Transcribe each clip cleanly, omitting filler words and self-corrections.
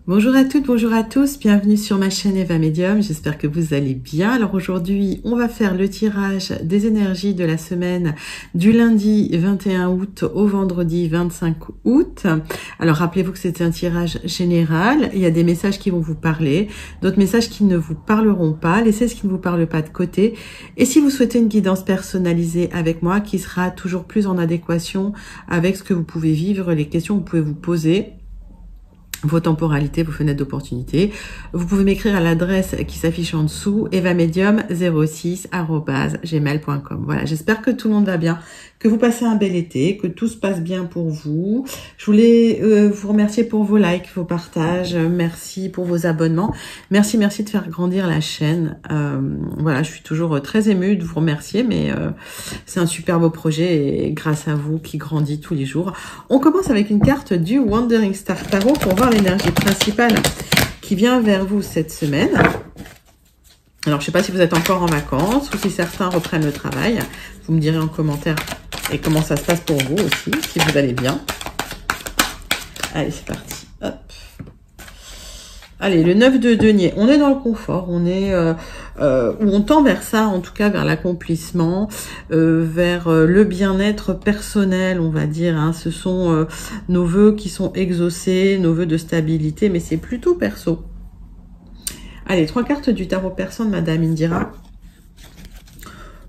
Bonjour à toutes, bonjour à tous, bienvenue sur ma chaîne Eva Medium, j'espère que vous allez bien. Alors aujourd'hui, on va faire le tirage des énergies de la semaine du lundi 21 août au vendredi 25 août. Alors rappelez-vous que c'est un tirage général, il y a des messages qui vont vous parler, d'autres messages qui ne vous parleront pas, laissez ce qui ne vous parle pas de côté. Et si vous souhaitez une guidance personnalisée avec moi qui sera toujours plus en adéquation avec ce que vous pouvez vivre, les questions que vous pouvez vous poser, vos temporalités, vos fenêtres d'opportunité. Vous pouvez m'écrire à l'adresse qui s'affiche en dessous, evamedium06@gmail.com. Voilà, j'espère que tout le monde va bien, que vous passez un bel été, que tout se passe bien pour vous. Je voulais vous remercier pour vos likes, vos partages, merci pour vos abonnements. Merci de faire grandir la chaîne. Voilà, je suis toujours très émue de vous remercier, mais c'est un super beau projet et grâce à vous qui grandit tous les jours. On commence avec une carte du Wandering Star Tarot pour voir l'énergie principale qui vient vers vous cette semaine. Alors, je ne sais pas si vous êtes encore en vacances ou si certains reprennent le travail. Vous me direz en commentaire et comment ça se passe pour vous aussi, si vous allez bien. Allez, c'est parti. Hop. Allez, le 9 de denier. On est dans le confort, on est où on tend vers ça, en tout cas vers l'accomplissement, vers le bien-être personnel, on va dire. Hein. Ce sont nos vœux qui sont exaucés, nos vœux de stabilité, mais c'est plutôt perso. Allez, 3 cartes du tarot persan de Madame Indira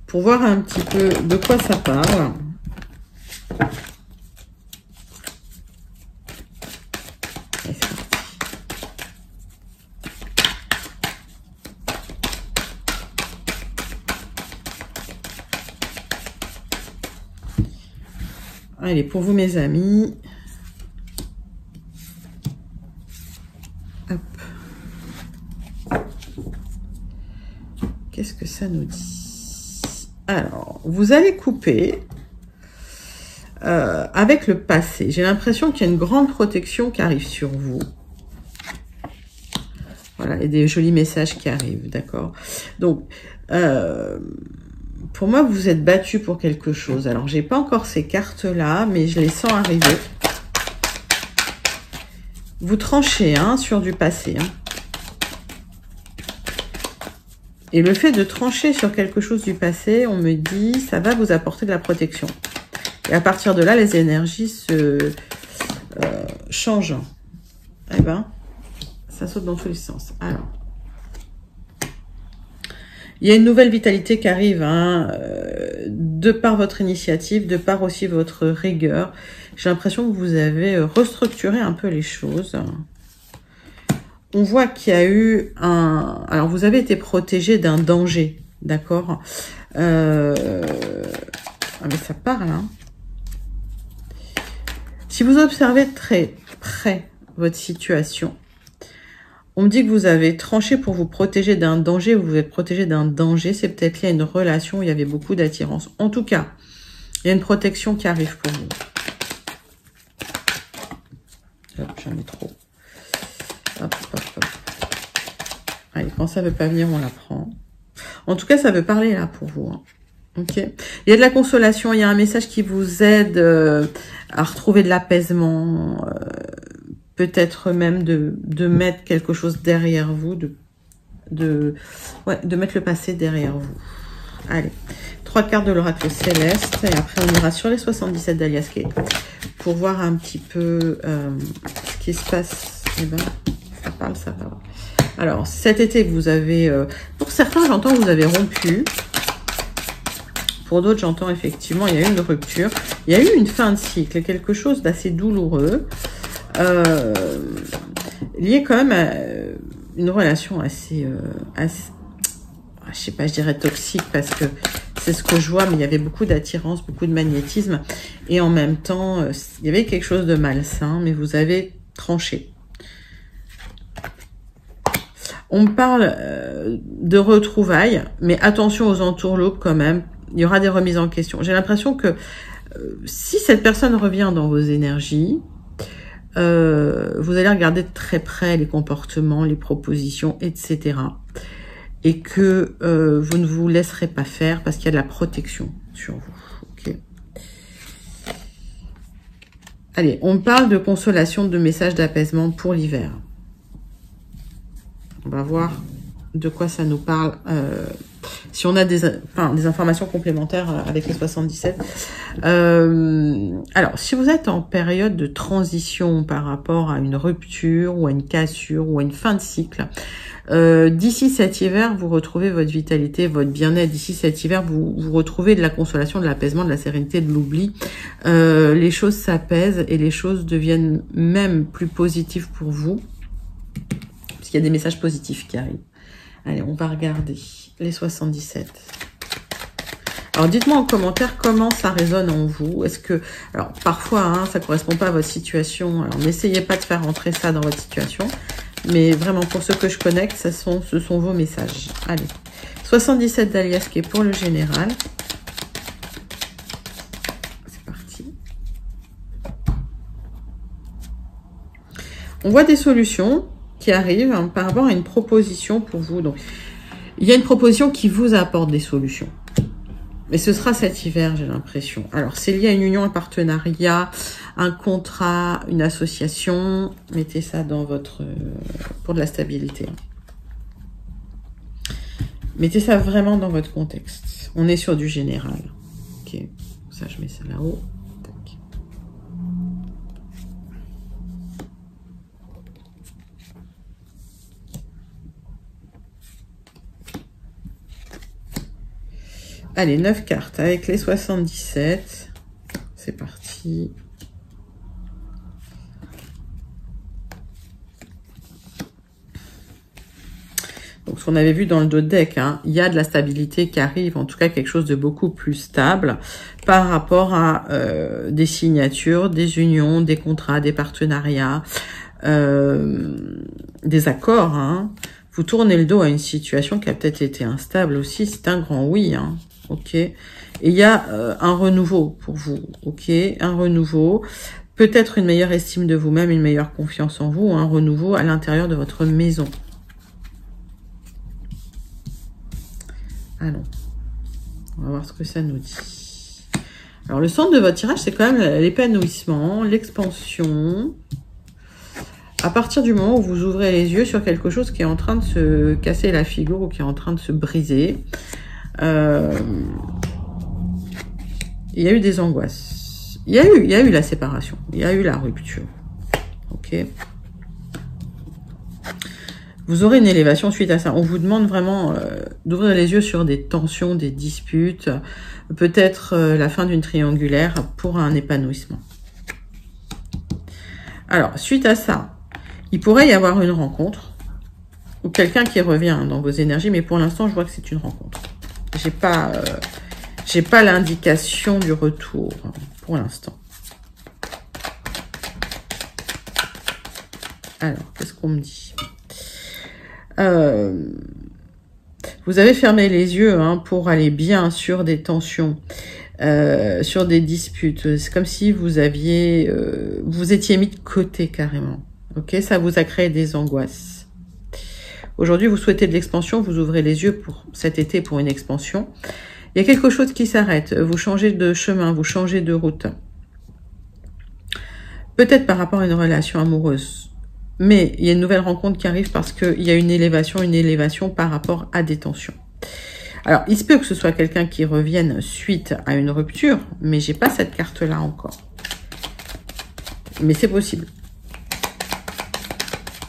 pour voir un petit peu de quoi ça parle. Allez, pour vous, mes amis. Hop. Qu'est-ce que ça nous dit? Alors, vous allez couper avec le passé. J'ai l'impression qu'il y a une grande protection qui arrive sur vous. Voilà, et des jolis messages qui arrivent, d'accord? Donc, pour moi, vous êtes battu pour quelque chose. Alors, j'ai pas encore ces cartes-là, mais je les sens arriver. Vous tranchez hein, sur du passé. Hein. Et le fait de trancher sur quelque chose du passé, on me dit, ça va vous apporter de la protection. Et à partir de là, les énergies se changent. Eh ben, ça saute dans tous les sens. Alors. Il y a une nouvelle vitalité qui arrive, hein, de par votre initiative, de par aussi votre rigueur. J'ai l'impression que vous avez restructuré un peu les choses. On voit qu'il y a eu un... Alors, vous avez été protégé d'un danger, d'accord? Ah, mais ça parle, hein. Si vous observez très près votre situation, on me dit que vous avez tranché pour vous protéger d'un danger, vous vous êtes protégé d'un danger, c'est peut-être lié à une relation où il y avait beaucoup d'attirance. En tout cas, il y a une protection qui arrive pour vous. Hop, j'en ai trop. Hop, hop, hop. Allez, quand ça veut pas venir, on la prend. En tout cas, ça veut parler là pour vous. Hein. Ok. Il y a de la consolation, il y a un message qui vous aide à retrouver de l'apaisement, peut-être même de mettre quelque chose derrière vous, de mettre le passé derrière vous. Allez, 3 cartes de l'oracle céleste, et après on ira sur les 77 d'Alias Kay pour voir un petit peu ce qui se passe. Eh ben, ça parle, ça parle. Alors, cet été, vous avez, pour certains, j'entends que vous avez rompu. Pour d'autres, j'entends effectivement, il y a eu une rupture. Il y a eu une fin de cycle, quelque chose d'assez douloureux. Lié quand même à une relation assez, je sais pas, je dirais toxique parce que c'est ce que je vois, mais il y avait beaucoup d'attirance, beaucoup de magnétisme et en même temps, il y avait quelque chose de malsain, mais vous avez tranché. On me parle de retrouvailles, mais attention aux entourloupes quand même, il y aura des remises en question. J'ai l'impression que si cette personne revient dans vos énergies, vous allez regarder de très près les comportements, les propositions, etc. Et que vous ne vous laisserez pas faire parce qu'il y a de la protection sur vous. Okay. Allez, on parle de consolation, de messages d'apaisement pour l'hiver. va voir de quoi ça nous parle. Si on a des informations complémentaires avec les 77. Alors, si vous êtes en période de transition par rapport à une rupture ou à une cassure ou à une fin de cycle, d'ici cet hiver, vous retrouvez votre vitalité, votre bien-être. D'ici cet hiver, vous retrouvez de la consolation, de l'apaisement, de la sérénité, de l'oubli. Les choses s'apaisent et les choses deviennent même plus positives pour vous. Parce qu'il y a des messages positifs qui arrivent. Allez, on va regarder les 77. Alors, dites-moi en commentaire comment ça résonne en vous. Est-ce que... Alors, parfois, hein, ça ne correspond pas à votre situation. Alors, n'essayez pas de faire rentrer ça dans votre situation. Mais vraiment, pour ceux que je connecte, ce sont vos messages. Allez. 77 d'Alias qui est pour le général. C'est parti. On voit des solutions qui arrivent hein, par rapport à une proposition pour vous. Donc, il y a une proposition qui vous apporte des solutions. Mais ce sera cet hiver, j'ai l'impression. Alors, c'est lié à une union, un partenariat, un contrat, une association. Mettez ça dans votre... pour de la stabilité. Mettez ça vraiment dans votre contexte. On est sur du général. Ok. Ça, je mets ça là-haut. Tac. Allez, 9 cartes avec les 77. C'est parti. Donc, ce qu'on avait vu dans le dos de deck, hein, il y a de la stabilité qui arrive, en tout cas quelque chose de beaucoup plus stable par rapport à des signatures, des unions, des contrats, des partenariats, des accords. Hein. Vous tournez le dos à une situation qui a peut-être été instable aussi, c'est un grand oui. Hein. Ok. Et il y a un renouveau pour vous. Ok. Un renouveau. Peut-être une meilleure estime de vous-même, une meilleure confiance en vous, un renouveau à l'intérieur de votre maison. Allons. On va voir ce que ça nous dit. Alors, le centre de votre tirage, c'est quand même l'épanouissement, l'expansion. À partir du moment où vous ouvrez les yeux sur quelque chose qui est en train de se casser la figure ou qui est en train de se briser, il y a eu des angoisses. Il y a eu la séparation. Il y a eu la rupture. Ok. Vous aurez une élévation suite à ça. On vous demande vraiment d'ouvrir les yeux sur des tensions, des disputes, peut-être la fin d'une triangulaire pour un épanouissement. Alors, suite à ça, il pourrait y avoir une rencontre ou quelqu'un qui revient dans vos énergies, mais pour l'instant, je vois que c'est une rencontre. J'ai pas l'indication du retour pour l'instant. Alors, qu'est-ce qu'on me dit ? Vous avez fermé les yeux hein, pour aller bien sur des tensions, sur des disputes. C'est comme si vous aviez, vous étiez mis de côté carrément. Ok, ça vous a créé des angoisses. Aujourd'hui, vous souhaitez de l'expansion, vous ouvrez les yeux pour cet été pour une expansion. Il y a quelque chose qui s'arrête. Vous changez de chemin, vous changez de route. Peut-être par rapport à une relation amoureuse. Mais il y a une nouvelle rencontre qui arrive parce qu'il y a une élévation par rapport à des tensions. Alors, il se peut que ce soit quelqu'un qui revienne suite à une rupture, mais j'ai pas cette carte-là encore. Mais c'est possible.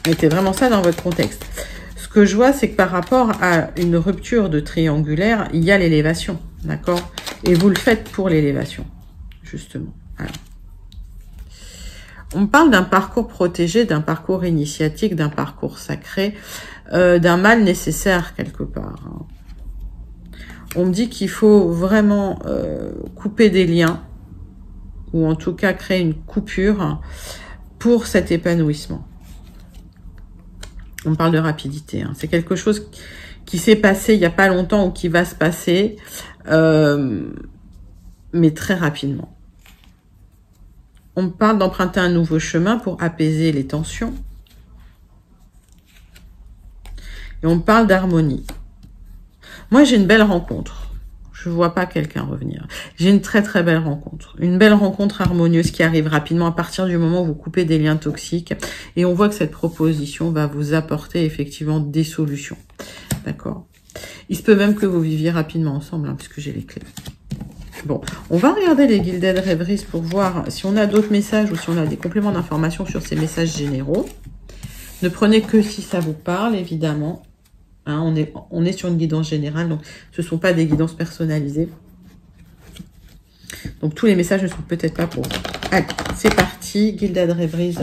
Mettez vraiment ça dans votre contexte. Ce que je vois, c'est que par rapport à une rupture de triangulaire, il y a l'élévation, d'accord? Et vous le faites pour l'élévation, justement. Alors. On parle d'un parcours protégé, d'un parcours initiatique, d'un parcours sacré, d'un mal nécessaire quelque part. On me dit qu'il faut vraiment couper des liens, ou en tout cas créer une coupure pour cet épanouissement. On parle de rapidité. Hein. C'est quelque chose qui s'est passé il n'y a pas longtemps ou qui va se passer, mais très rapidement. On me parle d'emprunter un nouveau chemin pour apaiser les tensions. Et on me parle d'harmonie. Moi, j'ai une belle rencontre. Je vois pas quelqu'un revenir. J'ai une très très belle rencontre. Une belle rencontre harmonieuse qui arrive rapidement à partir du moment où vous coupez des liens toxiques. Et on voit que cette proposition va vous apporter effectivement des solutions. D'accord? Il se peut même que vous viviez rapidement ensemble, hein, puisque j'ai les clés. Bon, on va regarder les Gilded Rêveries pour voir si on a d'autres messages ou si on a des compléments d'information sur ces messages généraux. Ne prenez que si ça vous parle, évidemment. Hein, on est sur une guidance générale, donc ce ne sont pas des guidances personnalisées. Donc tous les messages ne sont peut-être pas pour vous. Allez, c'est parti. Gilded Rêveries,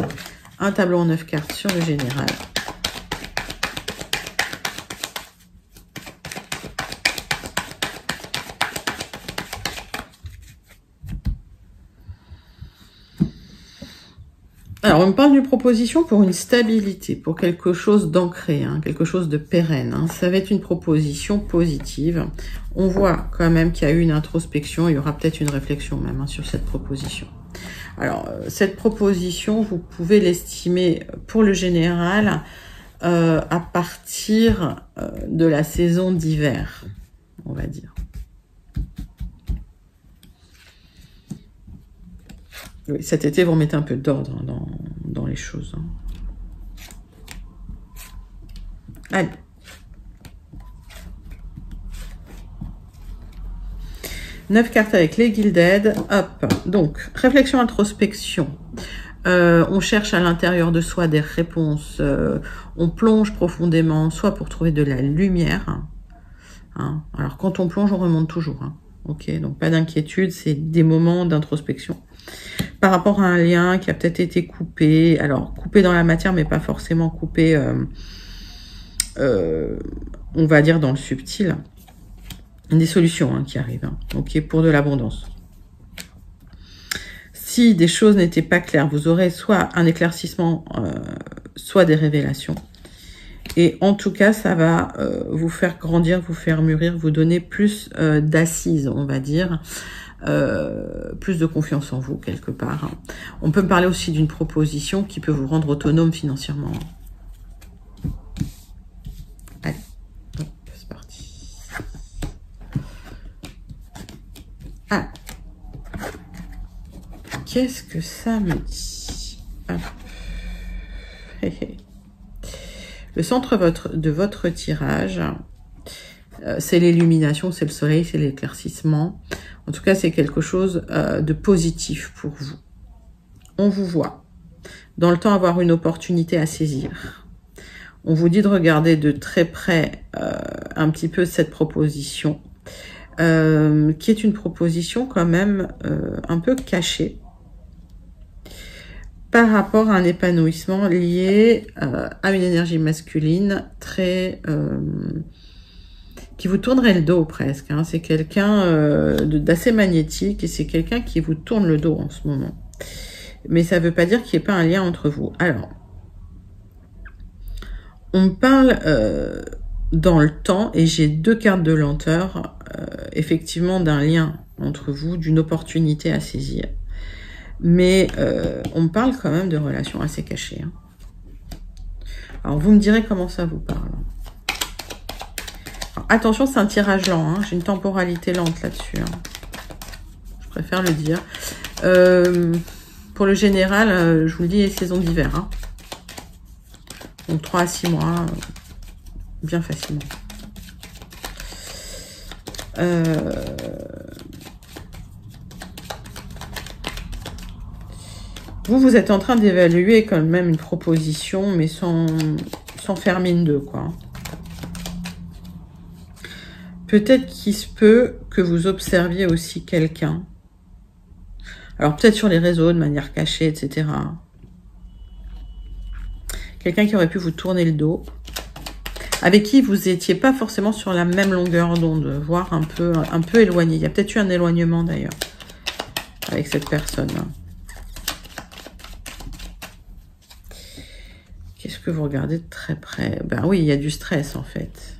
un tableau en 9 cartes sur le général. Alors, on me parle d'une proposition pour une stabilité, pour quelque chose d'ancré, hein, quelque chose de pérenne. Hein. Ça va être une proposition positive. On voit quand même qu'il y a eu une introspection. Il y aura peut-être une réflexion même hein, sur cette proposition. Alors, cette proposition, vous pouvez l'estimer pour le général à partir de la saison d'hiver, on va dire. Oui, cet été, vous remettez un peu d'ordre dans les choses. Hein. Allez. Neuf cartes avec les Gilded. Hop. Donc, réflexion, introspection. On cherche à l'intérieur de soi des réponses. On plonge profondément, soit pour trouver de la lumière. Hein. Alors, quand on plonge, on remonte toujours. Hein. Ok, donc pas d'inquiétude, c'est des moments d'introspection. Par rapport à un lien qui a peut-être été coupé, alors coupé dans la matière, mais pas forcément coupé, on va dire dans le subtil. Des solutions hein, qui arrivent, hein, ok, pour de l'abondance. Si des choses n'étaient pas claires, vous aurez soit un éclaircissement, soit des révélations. Et en tout cas, ça va vous faire grandir, vous faire mûrir, vous donner plus d'assises, on va dire. Plus de confiance en vous quelque part. On peut me parler aussi d'une proposition qui peut vous rendre autonome financièrement. Allez, hop, c'est parti. Ah, qu'est-ce que ça me dit? Le centre de votre tirage, c'est l'illumination, c'est le soleil, c'est l'éclaircissement. En tout cas, c'est quelque chose de positif pour vous. On vous voit dans le temps avoir une opportunité à saisir. On vous dit de regarder de très près un petit peu cette proposition, qui est une proposition quand même un peu cachée par rapport à un épanouissement lié à une énergie masculine très... qui vous tournerait le dos presque. Hein. C'est quelqu'un d'assez magnétique et c'est quelqu'un qui vous tourne le dos en ce moment. Mais ça ne veut pas dire qu'il n'y ait pas un lien entre vous. Alors, on me parle dans le temps et j'ai deux cartes de lenteur, effectivement d'un lien entre vous, d'une opportunité à saisir. Mais on me parle quand même de relations assez cachées. Hein. Alors, vous me direz comment ça vous parle. Alors, attention, c'est un tirage lent. Hein. J'ai une temporalité lente là-dessus. Hein. Je préfère le dire. Pour le général, je vous le dis, saison d'hiver. Hein. Donc 3 à 6 mois, bien facilement. Vous êtes en train d'évaluer quand même une proposition, mais sans faire mine de quoi. Peut-être qu'il se peut que vous observiez aussi quelqu'un. Alors peut-être sur les réseaux, de manière cachée, etc. Quelqu'un qui aurait pu vous tourner le dos. Avec qui vous n'étiez pas forcément sur la même longueur d'onde, voire un peu éloigné. Il y a peut-être eu un éloignement d'ailleurs avec cette personne-là. Qu'est-ce que vous regardez de très près? Ben oui, il y a du stress en fait.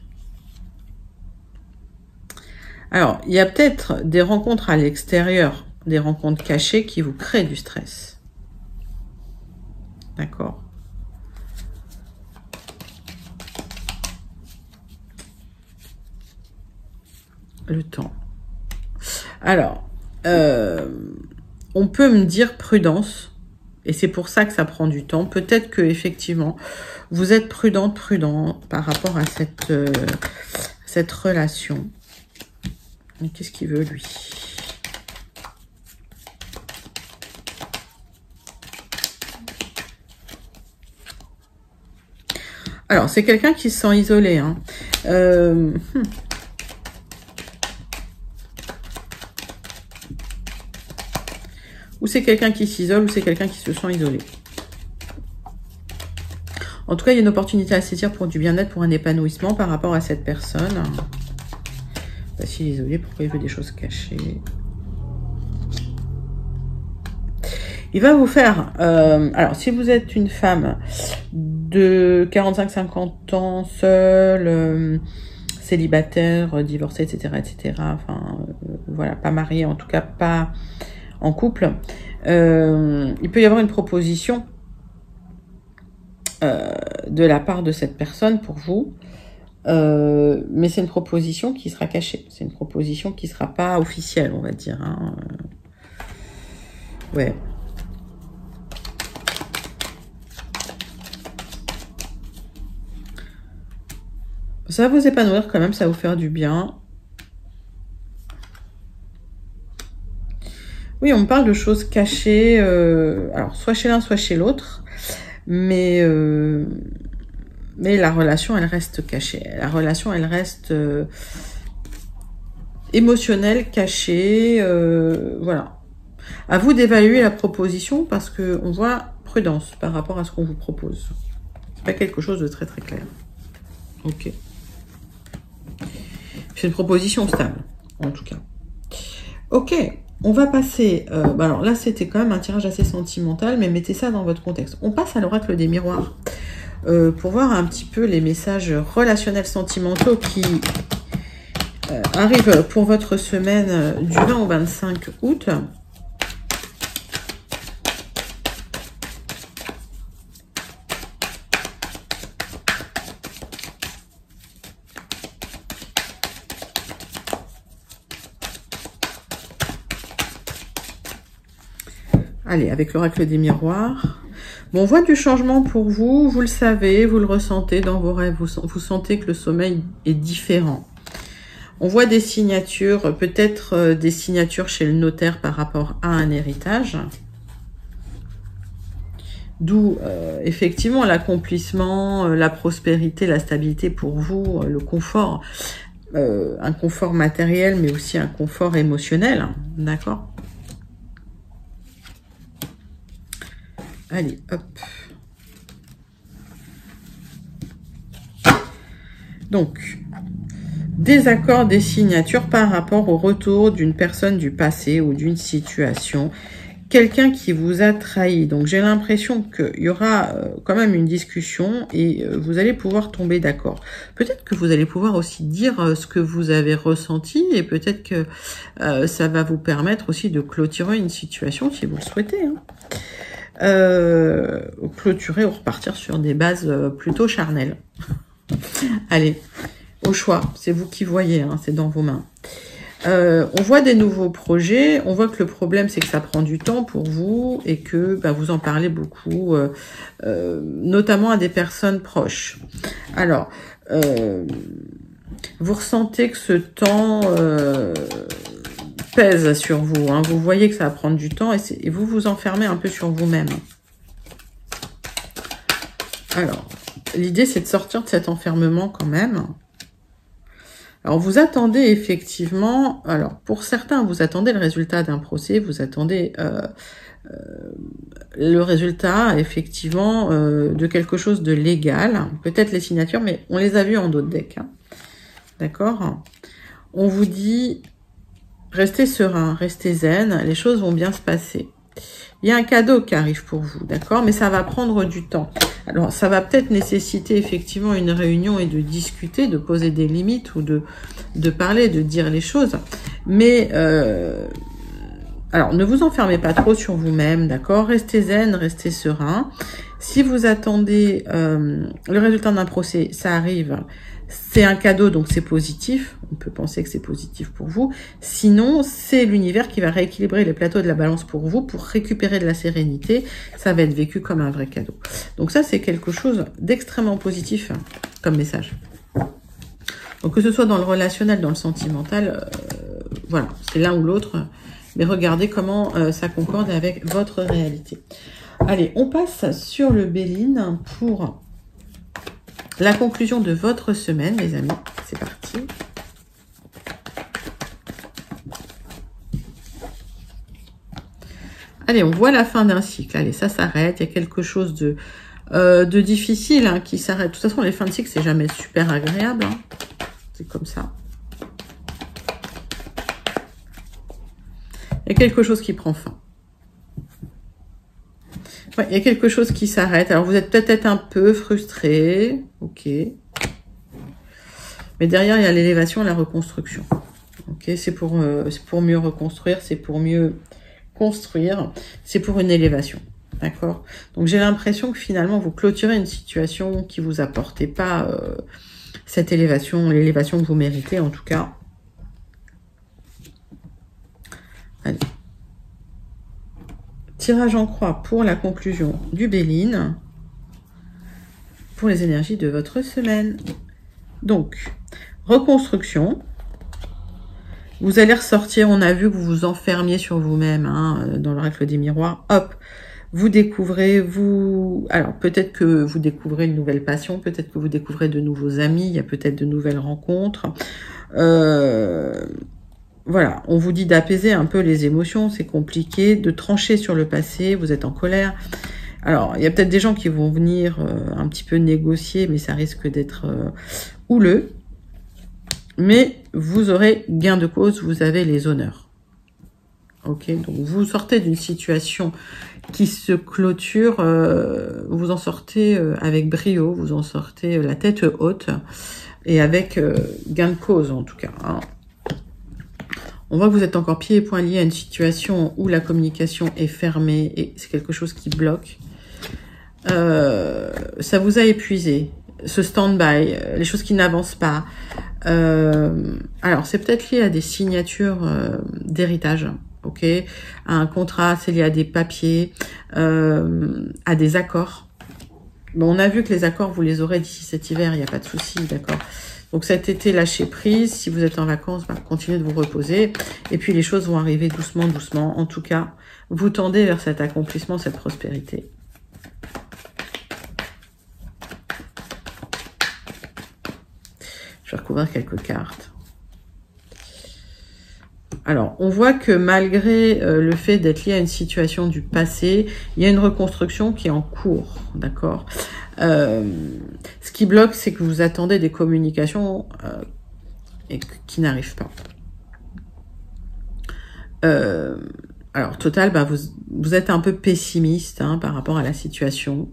Alors, il y a peut-être des rencontres à l'extérieur, des rencontres cachées qui vous créent du stress. D'accord? Le temps. Alors, on peut me dire prudence. Et c'est pour ça que ça prend du temps. Peut-être que effectivement, vous êtes prudent par rapport à cette relation. Qu'est-ce qu'il veut, lui? Alors, c'est quelqu'un qui se sent isolé. Hein. Ou c'est quelqu'un qui s'isole, ou c'est quelqu'un qui se sent isolé. En tout cas, il y a une opportunité à saisir pour du bien-être, pour un épanouissement par rapport à cette personne. Bah, s'il est isolé, pourquoi il veut des choses cachées? Il va vous faire... alors, si vous êtes une femme de 45-50 ans, seule, célibataire, divorcée, etc., etc., enfin, voilà, pas mariée, en tout cas pas en couple, il peut y avoir une proposition de la part de cette personne pour vous, mais c'est une proposition qui sera cachée, c'est une proposition qui sera pas officielle, on va dire. Hein. Ouais. Ça va vous épanouir quand même, ça va vous faire du bien. Oui, on me parle de choses cachées, alors soit chez l'un, soit chez l'autre, mais la relation, elle reste cachée. La relation, elle reste émotionnelle, cachée, voilà. À vous d'évaluer la proposition parce que on voit prudence par rapport à ce qu'on vous propose. C'est pas quelque chose de très très clair. Ok. C'est une proposition stable, en tout cas. Ok, on va passer... alors là, c'était quand même un tirage assez sentimental, mais mettez ça dans votre contexte. On passe à l'oracle des miroirs pour voir un petit peu les messages relationnels sentimentaux qui arrivent pour votre semaine du 20 au 25 août. Allez, avec l'oracle des miroirs. Bon, on voit du changement pour vous, vous le savez, vous le ressentez dans vos rêves, vous sentez que le sommeil est différent. On voit des signatures, peut-être des signatures chez le notaire par rapport à un héritage. D'où effectivement l'accomplissement, la prospérité, la stabilité pour vous, le confort. Un confort matériel, mais aussi un confort émotionnel, d'accord ? Allez, hop. Donc, des accords, des signatures par rapport au retour d'une personne du passé ou d'une situation. Quelqu'un qui vous a trahi. Donc, j'ai l'impression qu'il y aura quand même une discussion et vous allez pouvoir tomber d'accord. Peut-être que vous allez pouvoir aussi dire ce que vous avez ressenti et peut-être que ça va vous permettre aussi de clôturer une situation si vous le souhaitez. Hein. Clôturer ou repartir sur des bases plutôt charnelles. Allez, au choix, c'est vous qui voyez, hein, c'est dans vos mains. On voit des nouveaux projets, on voit que le problème c'est que ça prend du temps pour vous et que vous en parlez beaucoup, notamment à des personnes proches. Alors, vous ressentez que ce temps pèse sur vous, hein. Vous voyez que ça va prendre du temps et vous vous enfermez un peu sur vous-même. Alors, l'idée c'est de sortir de cet enfermement quand même. Alors, vous attendez effectivement, alors pour certains, vous attendez le résultat d'un procès, vous attendez le résultat effectivement de quelque chose de légal, peut-être les signatures, mais on les a vues en d'autres decks. Hein. D'accord ? On vous dit... Restez serein, restez zen, les choses vont bien se passer. Il y a un cadeau qui arrive pour vous, d'accord? Mais ça va prendre du temps. Alors, ça va peut-être nécessiter effectivement une réunion et de discuter, de poser des limites ou de parler, de dire les choses. Mais Alors, ne vous enfermez pas trop sur vous-même, d'accord? Restez zen, restez serein. Si vous attendez le résultat d'un procès, ça arrive. C'est un cadeau, donc c'est positif. On peut penser que c'est positif pour vous. Sinon, c'est l'univers qui va rééquilibrer les plateaux de la balance pour vous, pour récupérer de la sérénité. Ça va être vécu comme un vrai cadeau. Donc ça, c'est quelque chose d'extrêmement positif comme message. Donc que ce soit dans le relationnel, dans le sentimental, voilà, c'est l'un ou l'autre. Mais regardez comment ça concorde avec votre réalité. Allez, on passe sur le Béline pour la conclusion de votre semaine, les amis. C'est parti. Allez, on voit la fin d'un cycle. Allez, ça s'arrête. Il y a quelque chose de difficile hein, qui s'arrête. De toute façon, les fins de cycle, c'est jamais super agréable. Hein. C'est comme ça. Il y a quelque chose qui prend fin. Ouais, il y a quelque chose qui s'arrête. Alors, vous êtes peut-être un peu frustré. Ok. Mais derrière, il y a l'élévation et la reconstruction. Ok, c'est pour mieux reconstruire, c'est pour mieux construire, c'est pour une élévation. D'accord? Donc, j'ai l'impression que finalement, vous clôturez une situation qui vous apportait pas cette élévation, l'élévation que vous méritez en tout cas. Allez. Tirage en croix pour la conclusion du Béline. Pour les énergies de votre semaine. Donc, reconstruction. Vous allez ressortir, on a vu que vous vous enfermiez sur vous-même hein, dans l'oracle des miroirs. Hop, vous découvrez, alors peut-être que vous découvrez une nouvelle passion, peut-être que vous découvrez de nouveaux amis, il y a peut-être de nouvelles rencontres. Voilà, on vous dit d'apaiser un peu les émotions, c'est compliqué, de trancher sur le passé, vous êtes en colère. Alors, il y a peut-être des gens qui vont venir un petit peu négocier, mais ça risque d'être houleux. Mais vous aurez gain de cause, vous avez les honneurs. Ok, donc vous sortez d'une situation qui se clôture, vous en sortez avec brio, vous en sortez la tête haute et avec gain de cause en tout cas. Hein. On voit que vous êtes encore pieds et poings liés à une situation où la communication est fermée et c'est quelque chose qui bloque. Ça vous a épuisé, ce stand-by, les choses qui n'avancent pas. Alors, c'est peut-être lié à des signatures d'héritage, ok, à un contrat, c'est lié à des papiers, à des accords. Bon, on a vu que les accords, vous les aurez d'ici cet hiver, il n'y a pas de souci, d'accord. Donc cet été, lâchez prise. Si vous êtes en vacances, bah, continuez de vous reposer. Et puis les choses vont arriver doucement, doucement. En tout cas, vous tendez vers cet accomplissement, cette prospérité. Je vais recouvrir quelques cartes. Alors, on voit que malgré le fait d'être lié à une situation du passé, il y a une reconstruction qui est en cours, d'accord. Ce qui bloque, c'est que vous attendez des communications et qui n'arrivent pas. Alors, total, bah, vous êtes un peu pessimiste hein, par rapport à la situation.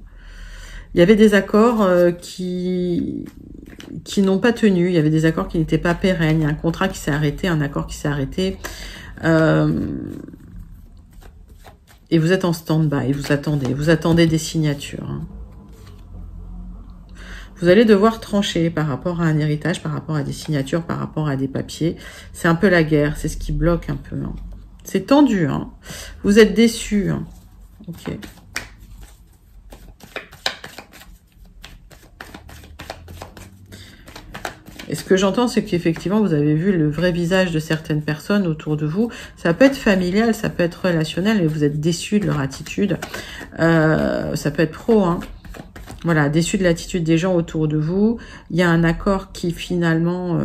Il y avait des accords qui n'ont pas tenu, il y avait des accords qui n'étaient pas pérennes, il y a un contrat qui s'est arrêté, un accord qui s'est arrêté. Et vous êtes en stand-by, vous attendez des signatures. Hein. Vous allez devoir trancher par rapport à un héritage, par rapport à des signatures, par rapport à des papiers. C'est un peu la guerre, c'est ce qui bloque un peu. Hein. C'est tendu, hein. Vous êtes déçus. Hein. Ok. Et ce que j'entends, c'est qu'effectivement, vous avez vu le vrai visage de certaines personnes autour de vous. Ça peut être familial, ça peut être relationnel, et vous êtes déçus de leur attitude. Ça peut être pro, hein. Voilà, déçu de l'attitude des gens autour de vous. Il y a un accord qui finalement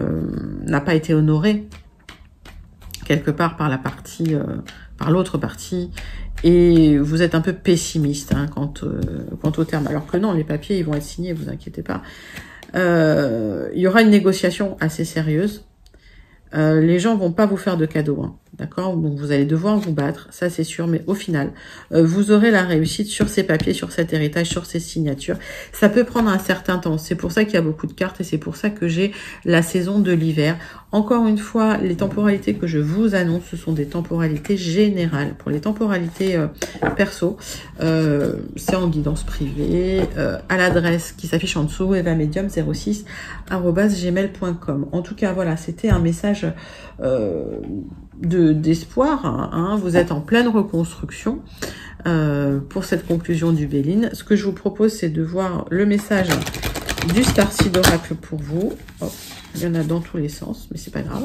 n'a pas été honoré quelque part par la partie, par l'autre partie, et vous êtes un peu pessimiste hein, quant au terme. Alors que non, les papiers ils vont être signés, vous inquiétez pas. Il y aura une négociation assez sérieuse. Les gens vont pas vous faire de cadeaux. Hein. D'accord? Donc, vous allez devoir vous battre, ça c'est sûr, mais au final, vous aurez la réussite sur ces papiers, sur cet héritage, sur ces signatures. Ça peut prendre un certain temps. C'est pour ça qu'il y a beaucoup de cartes et c'est pour ça que j'ai la saison de l'hiver. Encore une fois, les temporalités que je vous annonce, ce sont des temporalités générales. Pour les temporalités perso, c'est en guidance privée, à l'adresse qui s'affiche en dessous, evamedium06@gmail.com. En tout cas, voilà, c'était un message d'espoir, hein. Vous êtes en pleine reconstruction pour cette conclusion du Béline. Ce que je vous propose, c'est de voir le message du Starseed Oracle pour vous. Oh, il y en a dans tous les sens, mais c'est pas grave.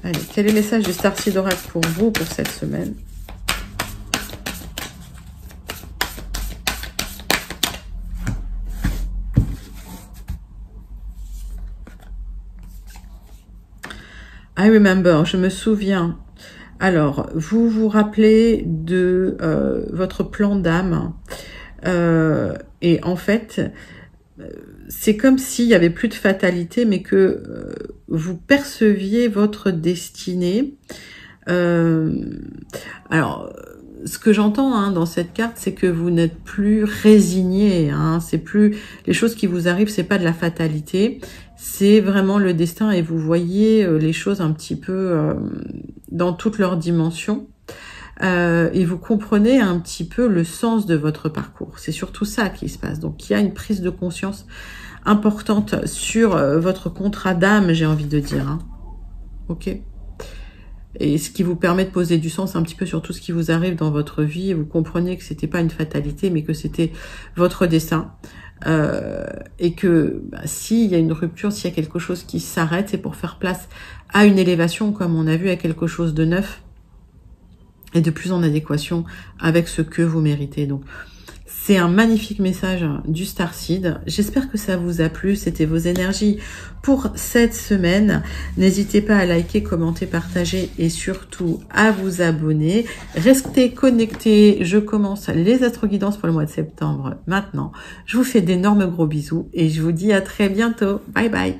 Allez, quel est le message du Starseed Oracle pour vous pour cette semaine? I remember, je me souviens. Alors, vous vous rappelez de votre plan d'âme. Et en fait, c'est comme s'il n'y avait plus de fatalité, mais que vous perceviez votre destinée. Alors, ce que j'entends dans cette carte, c'est que vous n'êtes plus résigné. C'est plus les choses qui vous arrivent, c'est pas de la fatalité, c'est vraiment le destin. Et vous voyez les choses un petit peu dans toutes leurs dimensions. Et vous comprenez un petit peu le sens de votre parcours. C'est surtout ça qui se passe. Donc, il y a une prise de conscience importante sur votre contrat d'âme, j'ai envie de dire. Ok. Et ce qui vous permet de poser du sens un petit peu sur tout ce qui vous arrive dans votre vie. Et vous comprenez que c'était pas une fatalité, mais que c'était votre destin. Et que s'il y a une rupture, s'il y a quelque chose qui s'arrête, c'est pour faire place à une élévation, comme on a vu, à quelque chose de neuf et de plus en adéquation avec ce que vous méritez. Donc, c'est un magnifique message du Starseed. J'espère que ça vous a plu. C'était vos énergies pour cette semaine. N'hésitez pas à liker, commenter, partager et surtout à vous abonner. Restez connectés. Je commence les astro-guidances pour le mois de septembre maintenant. Je vous fais d'énormes gros bisous et je vous dis à très bientôt. Bye bye.